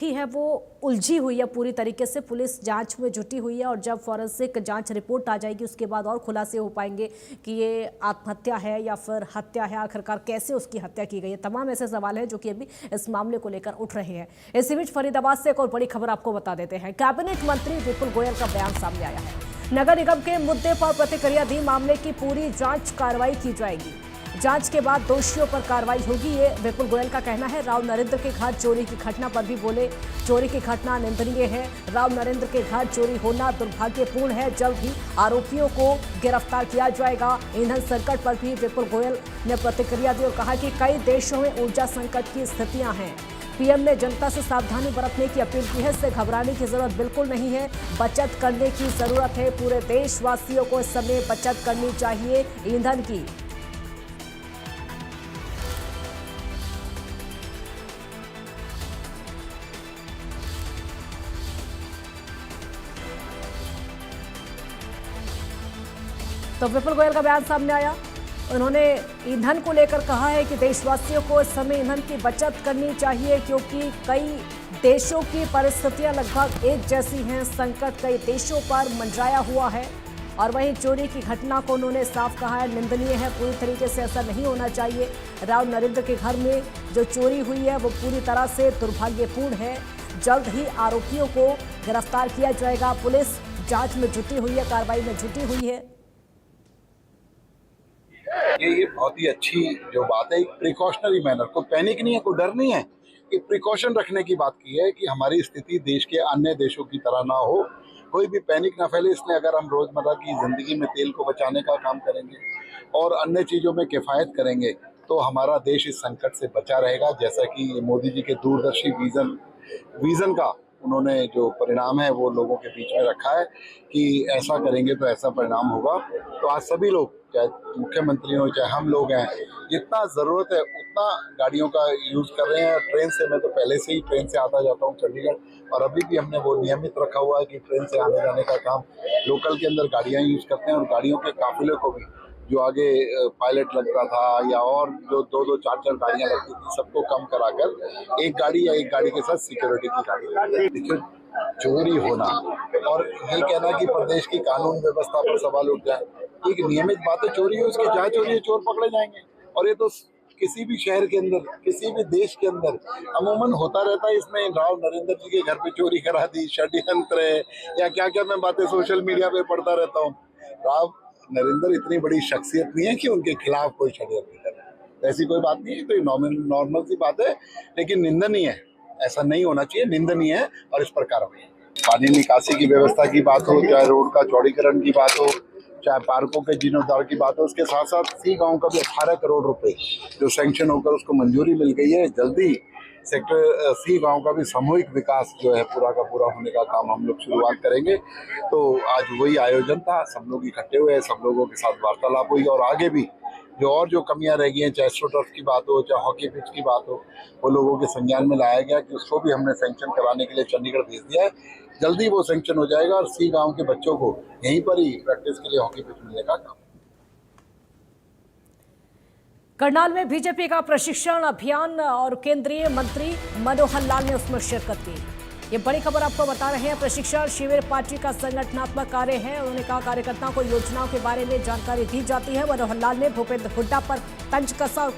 ही है वो उलझी हुई है पूरी तरीके से। पुलिस जांच में जुटी हुई है और जब फॉरेंसिक जांच रिपोर्ट आ जाएगी उसके बाद और खुलासे हो पाएंगे कि ये आत्महत्या है या फिर हत्या है, आखिरकार कैसे उसकी हत्या की गई है। तमाम ऐसे सवाल हैं जो कि अभी इस मामले को लेकर उठ रहे हैं। इसी बीच फरीदाबाद से एक और बड़ी खबर आपको बता देते हैं। कैबिनेट मंत्री विपुल गोयल का बयान सामने आया है। नगर निगम के मुद्दे पर प्रतिक्रिया दी, मामले की पूरी जांच कार्रवाई की जाएगी, जांच के बाद दोषियों पर कार्रवाई होगी, ये विपुल गोयल का कहना है। राव नरेंद्र के घर चोरी की घटना पर भी बोले, चोरी की घटना निंदनीय है। राव नरेंद्र के घर चोरी होना दुर्भाग्यपूर्ण है, जल्द ही आरोपियों को गिरफ्तार किया जाएगा। ईंधन संकट पर भी विपुल गोयल ने प्रतिक्रिया दी और कहा कि कई देशों में ऊर्जा संकट की स्थितियां हैं। पीएम ने जनता से सावधानी बरतने की अपील की है। इससे घबराने की जरूरत बिल्कुल नहीं है, बचत करने की जरूरत है। पूरे देशवासियों को इस समय बचत करनी चाहिए ईंधन की। तो विपुल गोयल का बयान सामने आया। उन्होंने ईंधन को लेकर कहा है कि देशवासियों को इस समय ईंधन की बचत करनी चाहिए, क्योंकि कई देशों की परिस्थितियां लगभग एक जैसी हैं। संकट कई देशों पर मंडराया हुआ है। और वहीं चोरी की घटना को उन्होंने साफ कहा है, निंदनीय है, पूरी तरीके से ऐसा नहीं होना चाहिए। राव नरेंद्र के घर में जो चोरी हुई है वो पूरी तरह से दुर्भाग्यपूर्ण है। जल्द ही आरोपियों को गिरफ्तार किया जाएगा। पुलिस जांच में जुटी हुई है, कार्रवाई में जुटी हुई है। ये बहुत ही अच्छी जो बात है, एक प्रिकॉशनरी मैनर, कोई पैनिक नहीं है, कोई डर नहीं है, एक प्रिकॉशन रखने की बात की है कि हमारी स्थिति देश के अन्य देशों की तरह ना हो, कोई भी पैनिक ना फैले। इसलिए अगर हम रोजमर्रा की जिंदगी में तेल को बचाने का काम करेंगे और अन्य चीजों में किफायत करेंगे तो हमारा देश इस संकट से बचा रहेगा। जैसा कि मोदी जी के दूरदर्शी विजन का उन्होंने जो परिणाम है वो लोगों के बीच में रखा है कि ऐसा करेंगे तो ऐसा परिणाम होगा। तो आज सभी लोग, चाहे मुख्यमंत्री हो चाहे हम लोग हैं, जितना ज़रूरत है उतना गाड़ियों का यूज़ कर रहे हैं। ट्रेन से, मैं तो पहले से ही ट्रेन से आता जाता हूँ चंडीगढ़, और अभी भी हमने वो नियमित रखा हुआ है कि ट्रेन से आने जाने का काम लोकल के अंदर गाड़ियाँ यूज़ करते हैं। और गाड़ियों के काफिले को भी, जो आगे पायलट लगता था या और जो दो चार गाड़ियां लगती थी, सबको कम कराकर एक गाड़ी या एक गाड़ी के साथ सिक्योरिटी की गाड़ी। देखिए, चोरी होना और ये कहना कि प्रदेश की कानून व्यवस्था पर सवाल उठ जाए, एक नियमित बात है। चोरी है, उसके जहाँ चोरी है चोर पकड़े जाएंगे। और ये तो किसी भी शहर के अंदर, किसी भी देश के अंदर अमूमन होता रहता है। इसमें राव नरेंद्र जी के घर पे चोरी करा दी, षड्यंत्र है या क्या क्या मैं बातें सोशल मीडिया पे पढ़ता रहता हूँ। राव नरेंद्र इतनी बड़ी शख्सियत नहीं है कि उनके खिलाफ कोई षड्यंत्र करे, ऐसी कोई बात नहीं है। तो ये नॉर्मल सी बात है, लेकिन निंदनीय है, ऐसा नहीं होना चाहिए, निंदनीय है और इस पर कार्रवाई। पानी निकासी की व्यवस्था की बात हो, चाहे रोड का चौड़ीकरण की बात हो, चाहे पार्कों के जीर्णोद्धार की बात हो, उसके साथ साथ सी गांव का भी 18 करोड़ रुपए जो सैंक्शन होकर उसको मंजूरी मिल गई है। जल्दी सेक्टर सी गांव का भी सामूहिक विकास जो है पूरा का पूरा होने का काम हम लोग शुरुआत करेंगे। तो आज वही आयोजन था, सब लोग इकट्ठे हुए, सब लोगों के साथ वार्तालाप हुई और आगे भी जो कमियां रह गई हैं, चाहे एस्ट्रोटर्फ की बात हो, चाहे हॉकी पिच की बात हो, वो लोगों के संज्ञान में लाया गया कि उसको भी हमने सैंक्शन कराने के लिए चंडीगढ़ भेज दिया है। जल्दी वो सैंक्शन हो जाएगा और सी गांव के बच्चों को यहीं पर ही प्रैक्टिस के लिए हॉकी पिच मिलने का काम। करनाल में बीजेपी का प्रशिक्षण अभियान और केंद्रीय मंत्री मनोहर लाल ने उसमें शिरकत की। ये बड़ी खबर आपको बता रहे हैं। प्रशिक्षण शिविर पार्टी का संगठनात्मक कार्य है। उन्होंने कहा कार्यकर्ताओं को योजनाओं के बारे में जानकारी दी जाती है। मनोहर लाल ने भूपेंद्र हुड्डा पर तंज कसा और